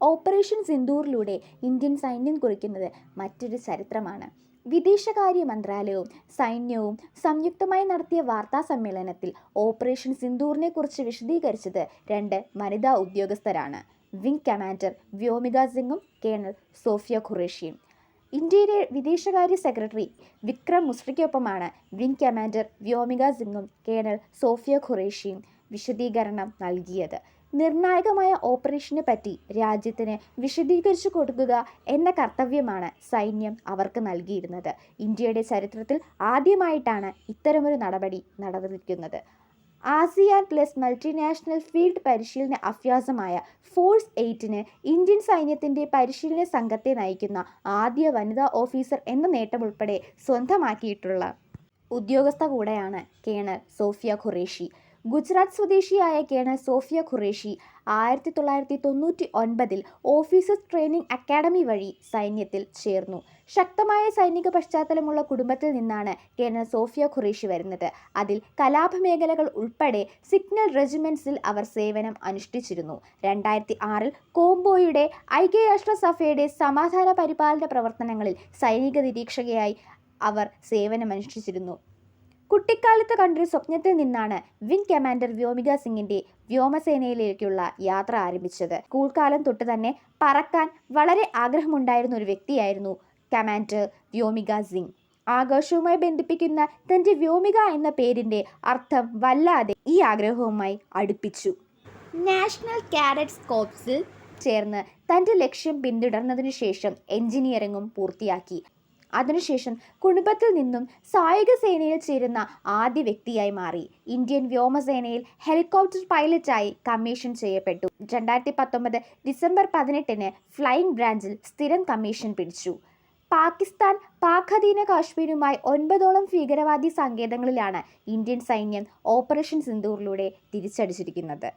Operation സിന്ദൂറിലൂടെ Indian സൈന്യം കുറിക്കുന്നത് മറ്റൊരു ചരിത്രമാണ്. വിദേശകാര്യ മന്ത്രാലയവും സൈന്യവും സംയുക്തമായി നടത്തിയ വാർത്താ സമ്മേളനത്തിൽ ഓപ്പറേഷൻ സിന്ദൂറിനെക്കുറിച്ച് വിശദീകരിച്ചത് രണ്ട് വനിതാ ഉദ്യോഗസ്ഥരാണ്. വിംഗ് കമാൻഡർ വ്യോമിക സിംഗും കേണൽ സോഫിയ ഖുറേഷിയും. ഇന്ത്യയുടെ വിദേശകാര്യ സെക്രട്ടറി വിക്രം മിശ്രയ്ക്കൊപ്പമാണ് വിംഗ് കമാൻഡർ വ്യോമിക സിംഗും കേണൽ സോഫിയ ഖുറേഷിയും വിശദീകരണം നൽകിയത്. നിർണായകമായ ഓപ്പറേഷനെ പറ്റി രാജ്യത്തിന് വിശദീകരിച്ചു കൊടുക്കുക എന്ന കർത്തവ്യമാണ് സൈന്യം അവർക്ക് നൽകിയിരുന്നത്. ഇന്ത്യയുടെ ചരിത്രത്തിൽ ആദ്യമായിട്ടാണ് ഇത്തരമൊരു നടപടി നടന്നിരിക്കുന്നത്. ആസിയാൻ പ്ലസ് മൾട്ടിനാഷണൽ ഫീൽഡ് പരിശീലന അഭ്യാസമായ ഫോഴ്സ് 8-ന് ഇന്ത്യൻ സൈന്യത്തിൻ്റെ പരിശീലന സംഘത്തെ നയിക്കുന്ന ആദ്യ വനിതാ ഓഫീസർ എന്ന നേട്ടമുൾപ്പെടെ സ്വന്തമാക്കിയിട്ടുള്ള ഉദ്യോഗസ്ഥ കൂടെയാണ് കേണൽ സോഫിയ ഖുറേഷി. ഗുജറാത്ത് സ്വദേശിയായ colonel Sofia Qureshi 1999 officers training academy വഴി സൈന്യത്തിൽ ചേർന്നു. ശക്തമായ സൈനിക പശ്ചാത്തലമുള്ള കുടുംബത്തിൽ നിന്നാണ് കേണൽ സോഫിയ ഖുറേഷി വരുന്നത്. അതിൽ കലാപ മേഖലകൾ ഉൾപ്പെടെ സിഗ്നൽ റെജിമെൻറ്റ്സിൽ അവർ സേവനം അനുഷ്ഠിച്ചിരുന്നു. 2006 കോംബോയുടെ ഐക്യരാഷ്ട്രസഭയുടെ സമാധാന പരിപാലന പ്രവർത്തനങ്ങളിൽ സൈനിക നിരീക്ഷകയായി അവർ സേവനമനുഷ്ഠിച്ചിരുന്നു. കുട്ടിക്കാലത്ത് കണ്ടൊരു സ്വപ്നത്തിൽ നിന്നാണ് വിംഗ് കമാൻഡർ വ്യോമിക സിംഗിന്റെ വ്യോമസേനയിലേക്കുള്ള യാത്ര ആരംഭിച്ചത്. സ്കൂൾ കാലം തൊട്ട് തന്നെ പറക്കാൻ വളരെ ആഗ്രഹമുണ്ടായിരുന്ന ഒരു വ്യക്തിയായിരുന്നു കമാൻഡർ വ്യോമിക സിംഗ്. ആകാശവുമായി ബന്ധിപ്പിക്കുന്ന തന്റെ വ്യോമിക എന്ന പേരിന്റെ അർത്ഥം വല്ലാതെ ഈ ആഗ്രഹവുമായി അടുപ്പിച്ചു. നാഷണൽ കാഡറ്റ്സ് കോർപ്സിൽ ചേർന്ന് തന്റെ ലക്ഷ്യം പിന്തുടർന്നതിനു ശേഷം എഞ്ചിനീയറിംഗും പൂർത്തിയാക്കി. അതിനുശേഷം കുടുംബത്തിൽ നിന്നും സായുധ സേനയിൽ ചേരുന്ന ആദ്യ വ്യക്തിയായി മാറി. ഇന്ത്യൻ വ്യോമസേനയിൽ ഹെലികോപ്റ്റർ പൈലറ്റായി കമ്മീഷൻ ചെയ്യപ്പെട്ടു. 2019 ഡിസംബർ 18-ന് ഫ്ലൈയിങ് ബ്രാഞ്ചിൽ സ്ഥിരം കമ്മീഷൻ പിടിച്ചു. പാകിസ്ഥാൻ പാക്-അധീന കാശ്മീരുമായി 9ഓളം ഭീകരവാദി സങ്കേതങ്ങളിലാണ് ഇന്ത്യൻ സൈന്യം ഓപ്പറേഷൻ സിന്ദൂറിലൂടെ തിരിച്ചടിച്ചിരിക്കുന്നത്.